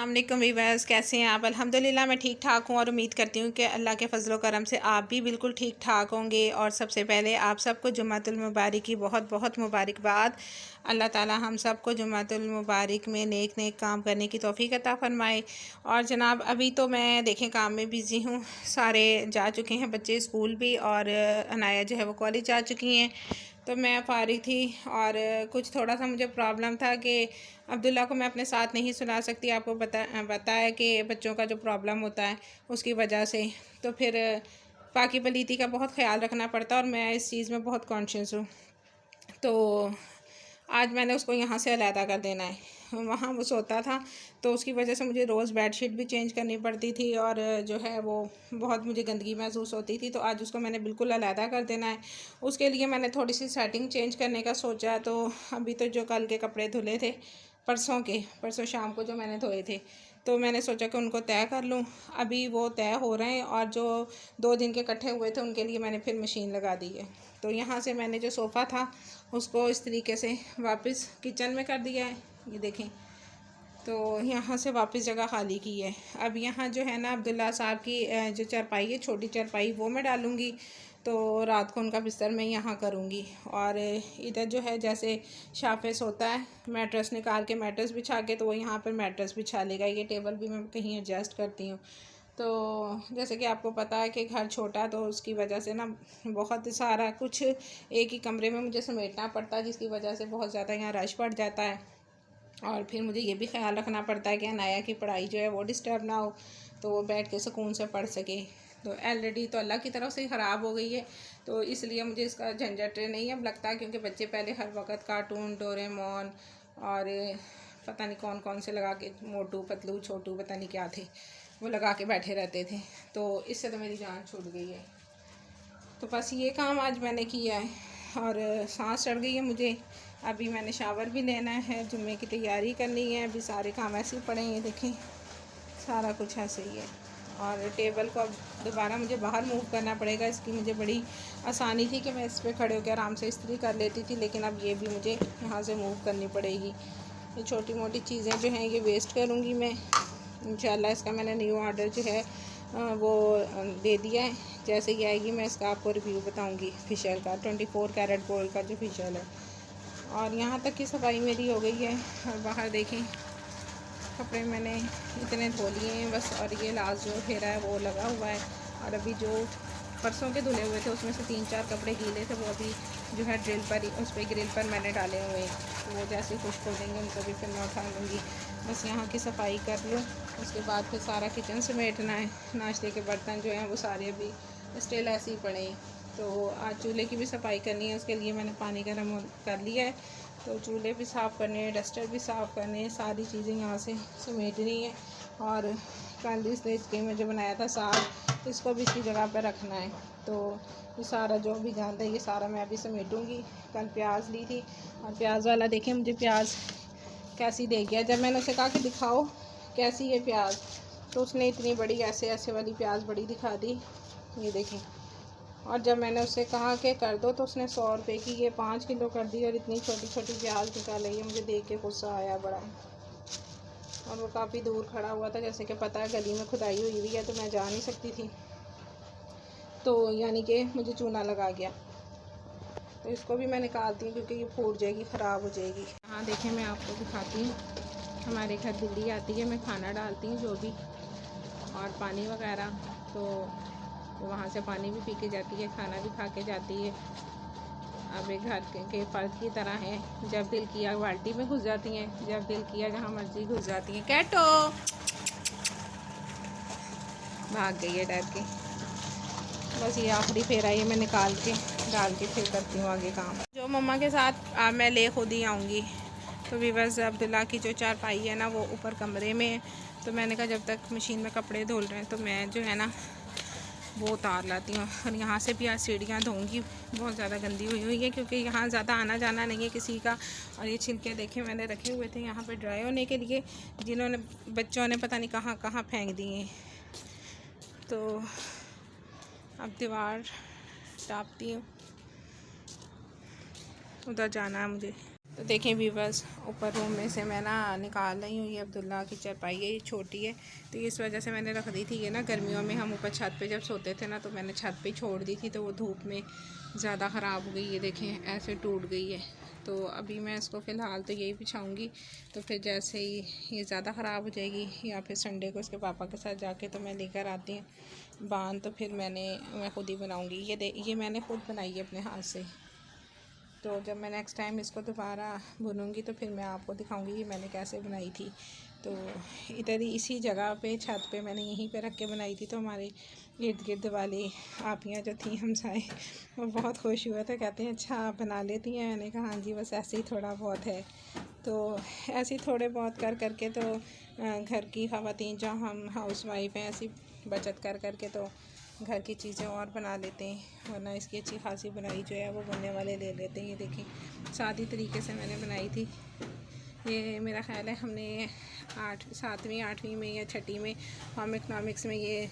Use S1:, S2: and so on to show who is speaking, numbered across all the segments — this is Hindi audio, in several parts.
S1: अस्सलाम वालेकुम वीवर्स, कैसे हैं आप। अल्हम्दुलिल्लाह मैं ठीक ठाक हूँ और उम्मीद करती हूँ कि अल्लाह के फजल करम से आप भी बिल्कुल ठीक ठाक होंगे। और सबसे पहले आप सबको जुम्मतुल मुबारक की बहुत बहुत मुबारकबाद। अल्लाह ताला हम सबको जुम्मतुल मुबारक में नेक नेक काम करने की तौफीक अता फरमाए। और जनाब अभी तो मैं देखें काम में बिज़ी हूँ, सारे जा चुके हैं बच्चे स्कूल भी, और अनाया जो है वो कॉलेज जा चुकी हैं। तो मैं फ़ारिग थी और कुछ थोड़ा सा मुझे प्रॉब्लम था कि अब्दुल्ला को मैं अपने साथ नहीं सुला सकती। आपको बताया कि बच्चों का जो प्रॉब्लम होता है उसकी वजह से, तो फिर पाकी पलीती का बहुत ख्याल रखना पड़ता है और मैं इस चीज़ में बहुत कॉन्शियस हूँ। तो आज मैंने उसको यहाँ से अलहदा कर देना है। वहाँ वो सोता था तो उसकी वजह से मुझे रोज़ बेडशीट भी चेंज करनी पड़ती थी और जो है वो बहुत मुझे गंदगी महसूस होती थी। तो आज उसको मैंने बिल्कुल अलहदा कर देना है। उसके लिए मैंने थोड़ी सी सेटिंग चेंज करने का सोचा। तो अभी तो जो कल के कपड़े धुले थे, परसों शाम को जो मैंने धोए थे, तो मैंने सोचा कि उनको तय कर लूँ। अभी वो तय हो रहे हैं और जो 2 दिन के इकट्ठे हुए थे उनके लिए मैंने फिर मशीन लगा दी है। तो यहाँ से मैंने जो सोफ़ा था उसको इस तरीके से वापस किचन में कर दिया है, ये देखें। तो यहाँ से वापस जगह खाली की है। अब यहाँ जो है ना अब्दुल्ला साहब की जो चारपाई है, छोटी चारपाई, वो मैं डालूँगी। तो रात को उनका बिस्तर मैं यहाँ करूँगी। और इधर जो है जैसे शाफेस होता है, मैट्रेस निकाल के मैट्रेस बिछा के, तो वो यहाँ पर मैट्रेस बिछा लेगा। ये टेबल भी मैं कहीं एडजस्ट करती हूँ। तो जैसे कि आपको पता है कि घर छोटा है, तो उसकी वजह से ना बहुत सारा कुछ एक ही कमरे में मुझे समेटना पड़ता है, जिसकी वजह से बहुत ज़्यादा यहाँ रश पड़ जाता है। और फिर मुझे ये भी ख्याल रखना पड़ता है कि अनाया की पढ़ाई जो है वो डिस्टर्ब ना हो, तो वो बैठ के सुकून से पढ़ सके। तो ऑलरेडी तो अल्लाह की तरफ से ख़राब हो गई है, तो इसलिए मुझे इसका झंझट नहीं अब लगता, क्योंकि बच्चे पहले हर वक्त कार्टून, डोरेमोन और पता नहीं कौन कौन से लगा के, मोटू पतलू छोटू पता नहीं क्या थे, वो लगा के बैठे रहते थे। तो इससे तो मेरी जान छूट गई है। तो बस ये काम आज मैंने किया है और सांस चढ़ गई है मुझे। अभी मैंने शावर भी लेना है, जुम्मे की तैयारी करनी है। अभी सारे काम ऐसे ही पड़े हैं, देखें सारा कुछ ऐसे ही है। और टेबल को अब दोबारा मुझे बाहर मूव करना पड़ेगा। इसकी मुझे बड़ी आसानी थी कि मैं इस पर खड़े होकर आराम से इस्त्री कर लेती थी, लेकिन अब ये भी मुझे यहाँ से मूव करनी पड़ेगी। ये छोटी मोटी चीज़ें जो हैं ये वेस्ट करूँगी मैं इंशाल्लाह। इसका मैंने न्यू ऑर्डर जो है वो दे दिया है। जैसे ही आएगी मैं इसका आपको रिव्यू बताऊंगी। फेशियल का 24 कैरेट गोल्ड का जो फेशियल है। और यहाँ तक की सफाई मेरी हो गई है। और बाहर देखें कपड़े मैंने इतने धो लिए हैं बस, और ये लास्ट जो फेरा है वो लगा हुआ है। और अभी जो परसों के धुले हुए थे उसमें से 3-4 कपड़े गीले थे, वो अभी जो है ड्रिल पर उस पर ग्रिल पर मैंने डाले हुए हैं। तो वो जैसे खुश्क हो देंगे उनको भी फिर मैं उठा लूँगी। बस यहाँ की सफाई कर लूँ, उसके बाद फिर सारा किचन समेटना है। नाश्ते के बर्तन जो हैं वो सारे अभी स्टिल ऐसे ही पड़े हैं। तो आज चूल्हे की भी सफाई करनी है, उसके लिए मैंने पानी गर्म कर लिया है। तो चूल्हे भी साफ़ करने हैं, डस्टर भी साफ़ करने हैं, सारी चीज़ें यहाँ से समेटनी है। और कल इसलिए में जो बनाया था साग, इसको भी इसकी जगह पर रखना है। तो ये सारा जो भी गंद है ये सारा मैं अभी समेटूँगी। कल प्याज ली थी और प्याज वाला देखें मुझे प्याज कैसी दे गया। जब मैंने उसे कहा कि दिखाओ कैसी है प्याज, तो उसने इतनी बड़ी ऐसे ऐसे वाली प्याज बड़ी दिखा दी, ये देखें। और जब मैंने उससे कहा कि कर दो, तो उसने 100 रुपये की ये 5 किलो कर दी और इतनी छोटी छोटी प्याज निकाल रही है। मुझे देख के गुस्सा आया बड़ा। और वो काफ़ी दूर खड़ा हुआ था, जैसे कि पता है गली में खुदाई हुई है तो मैं जा नहीं सकती थी, तो यानी कि मुझे चूना लगा गया। तो इसको भी मैं निकालती हूँ क्योंकि ये फूट जाएगी, ख़राब हो जाएगी। हाँ देखें मैं आपको दिखाती हूँ, हमारे घर बिल्ली आती है, मैं खाना डालती हूँ जो भी और पानी वगैरह, तो वहाँ से पानी भी पी के जाती है, खाना भी खा के जाती है। अब एक घर के फ़र्द की तरह है, जब दिल किया बाल्टी में घुस जाती हैं, जब दिल किया जहाँ मर्जी घुस जाती हैं। कैटो भाग गई है डर के। बस ये आखिरी फेरा ये मैं निकाल के डाल के फिर करती हूँ आगे काम। जो मम्मा के साथ मैं ले खुद ही आऊँगी। तो वीवर्स अब्दुल्ला की जो चारपाई है ना वो ऊपर कमरे में है, तो मैंने कहा जब तक मशीन में कपड़े धुल रहे हैं तो मैं जो है ना वो उतार लाती हूँ। और यहाँ से भी आज सीढ़ियाँ धोऊँगी, बहुत ज़्यादा गंदी हुई हुई है क्योंकि यहाँ ज़्यादा आना जाना नहीं है किसी का। और ये छिलके देखे मैंने रखे हुए थे यहाँ पे ड्राई होने के लिए, जिन्होंने बच्चों ने पता नहीं कहाँ कहाँ फेंक दिए। तो अब दीवार टापती हूँ, उधर जाना है मुझे। तो देखें व्यूअर्स, ऊपर रूम में से मैं ना निकाल रही हूँ। ये अब्दुल्ला की चारपाई है, ये छोटी है तो इस वजह से मैंने रख दी थी। ये ना गर्मियों में हम ऊपर छत पे जब सोते थे ना, तो मैंने छत पे छोड़ दी थी, तो वो धूप में ज़्यादा ख़राब हो गई। ये देखें ऐसे टूट गई है। तो अभी मैं इसको फ़िलहाल तो यही बिछाऊँगी। तो फिर जैसे ही ये ज़्यादा ख़राब हो जाएगी या फिर संडे को इसके पापा के साथ जाके तो मैं लेकर आती हूँ बांध, तो फिर मैं खुद ही बनाऊँगी। ये मैंने खुद बनाई है अपने हाथ से। तो जब मैं नेक्स्ट टाइम इसको दोबारा बुनूँगी तो फिर मैं आपको दिखाऊंगी कि मैंने कैसे बनाई थी। तो इधर ही इसी जगह पे छत पे मैंने यहीं पे रख के बनाई थी। तो हमारे इर्द गिर्द वाली आपियाँ जो थी हमसाए, वो बहुत खुश हुए थे, कहते हैं अच्छा आप बना लेती हैं। मैंने कहा हाँ जी, बस ऐसे ही थोड़ा बहुत है। तो ऐसे ही थोड़े बहुत कर करके तो घर की ख़वातीन जो हम हाउस वाइफ हैं, ऐसी बचत कर करके तो घर की चीज़ें और बना लेते हैं, वरना इसकी अच्छी खासी बुनाई जो है वो बनने वाले ले लेते हैं। ये देखें सादी तरीके से मैंने बनाई थी। ये मेरा ख़्याल है हमने 7वीं 8वीं में या 6ठी में होम इकनॉमिक्स में ये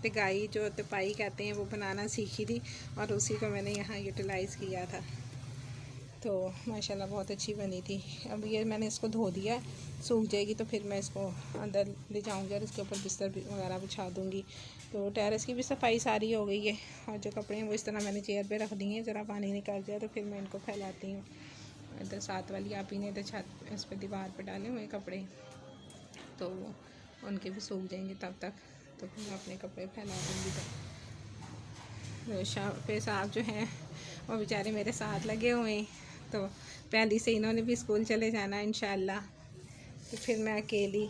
S1: तिगाई जो तिपाई कहते हैं वो बनाना सीखी थी, और उसी को मैंने यहाँ यूटिलाइज़ किया था। तो माशाल्लाह बहुत अच्छी बनी थी। अब ये मैंने इसको धो दिया, सूख जाएगी तो फिर मैं इसको अंदर ले जाऊंगी और इसके ऊपर बिस्तर वगैरह बिछा दूंगी। तो टेरेस की भी सफाई सारी हो गई है, और जो कपड़े हैं वो इस तरह मैंने चेयर पे रख दिए हैं। ज़रा पानी निकल जाए तो फिर मैं इनको फैलाती हूँ। इधर साथ वाली आप ही ने इधर छत इस पर दीवार पर डाले हुए कपड़े, तो उनके भी सूख जाएंगे तब तक, तो फिर मैं अपने कपड़े फैला दूँगी। तो शाफे साहब जो हैं वो बेचारे मेरे साथ लगे हुए हैं। तो पहले से इन्होंने भी स्कूल चले जाना है इंशाल्लाह। तो फिर मैं अकेली,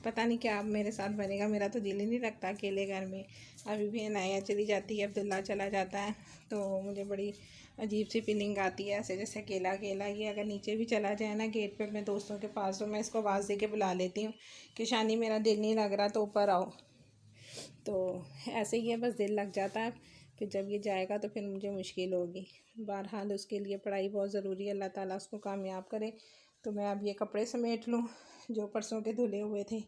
S1: पता नहीं क्या अब मेरे साथ बनेगा। मेरा तो दिल ही नहीं लगता अकेले घर में। अभी भी अनाया चली जाती है, अब्दुल्ला चला जाता है, तो मुझे बड़ी अजीब सी फीलिंग आती है, ऐसे जैसे अकेला अकेला। ये अगर नीचे भी चला जाए ना गेट पे अपने दोस्तों के पास, तो मैं इसको आवाज़ दे के बुला लेती हूँ कि शानी मेरा दिल नहीं लग रहा तो ऊपर आओ। तो ऐसे ही है, बस दिल लग जाता है। फिर जब ये जाएगा तो फिर मुझे मुश्किल होगी। बहरहाल उसके लिए पढ़ाई बहुत ज़रूरी है, अल्लाह ताला उसको कामयाब करे। तो मैं अब ये कपड़े समेट लूँ जो परसों के धुले हुए थे,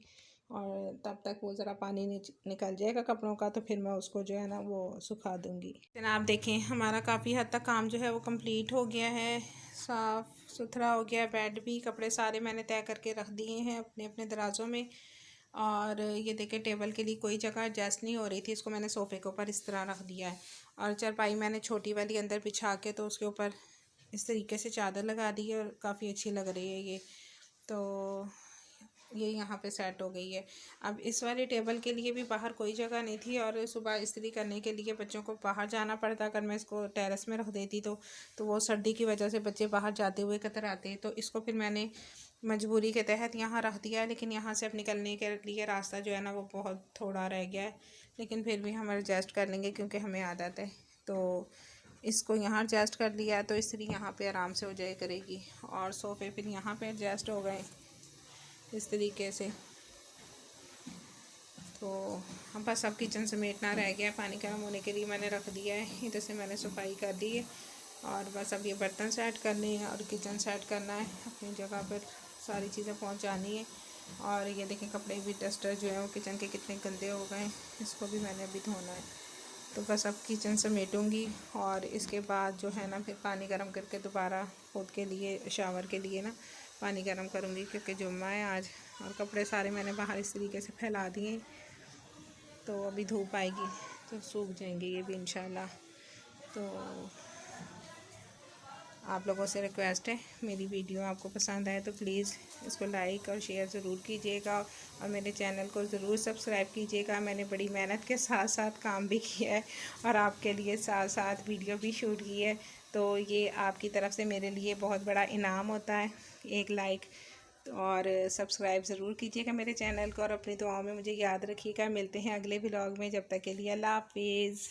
S1: और तब तक वो ज़रा पानी निकल जाएगा कपड़ों का, तो फिर मैं उसको जो है ना वो सुखा दूँगी। जनाब देखें हमारा काफ़ी हद तक काम जो है वो कंप्लीट हो गया है, साफ़ सुथरा हो गया। बेड भी, कपड़े सारे मैंने तय करके रख दिए हैं अपने अपने दराज़ों में। और ये देखें टेबल के लिए कोई जगह एडजस्ट नहीं हो रही थी, इसको मैंने सोफ़े के ऊपर इस तरह रख दिया है। और चारपाई मैंने छोटी वाली अंदर बिछा के तो उसके ऊपर इस तरीके से चादर लगा दी है, और काफ़ी अच्छी लग रही है ये। तो ये यहाँ पे सेट हो गई है। अब इस वाले टेबल के लिए भी बाहर कोई जगह नहीं थी, और सुबह इस्त्री करने के लिए बच्चों को बाहर जाना पड़ता। अगर मैं इसको टेरेस में रख देती तो वो सर्दी की वजह से बच्चे बाहर जाते हुए कतराते। तो इसको फिर मैंने मजबूरी के तहत यहाँ रख दिया है। लेकिन यहाँ से अब निकलने के लिए रास्ता जो है ना वो बहुत थोड़ा रह गया है, लेकिन फिर भी हम एडजस्ट कर लेंगे क्योंकि हमें आदत है। तो इसको यहाँ एडजस्ट कर लिया, तो इस्त्री यहाँ पे आराम से हो जाए करेगी। और सोफ़े फिर यहाँ पे एडजस्ट हो गए इस तरीके से। तो हम बस अब किचन समेटना रह गया, पानी गर्म होने के लिए मैंने रख दिया है। इधर से मैंने सफाई कर दी है, और बस अब ये बर्तन सेट करने हैं और किचन सेट करना है, अपनी जगह पर सारी चीज़ें पहुंचानी है। और ये देखें कपड़े भी, डस्टर जो है वो किचन के कितने गंदे हो गए, इसको भी मैंने अभी धोना है। तो बस अब किचन समेटूँगी, और इसके बाद जो है ना फिर पानी गर्म करके दोबारा खुद के लिए शावर के लिए ना पानी गर्म करूँगी, क्योंकि जुम्मा है आज। और कपड़े सारे मैंने बाहर इस तरीके से फैला दिए, तो अभी धूप आएगी तो सूख जाएंगे ये भी इंशाल्लाह। तो आप लोगों से रिक्वेस्ट है, मेरी वीडियो आपको पसंद आए तो प्लीज़ इसको लाइक और शेयर ज़रूर कीजिएगा, और मेरे चैनल को ज़रूर सब्सक्राइब कीजिएगा। मैंने बड़ी मेहनत के साथ साथ काम भी किया है, और आपके लिए साथ साथ वीडियो भी शूट की है। तो ये आपकी तरफ से मेरे लिए बहुत बड़ा इनाम होता है, एक लाइक और सब्सक्राइब ज़रूर कीजिएगा मेरे चैनल को, और अपनी दुआओं में मुझे याद रखिएगा। मिलते हैं अगले व्लॉग में, जब तक के लिए अल्लाह हाफिज़।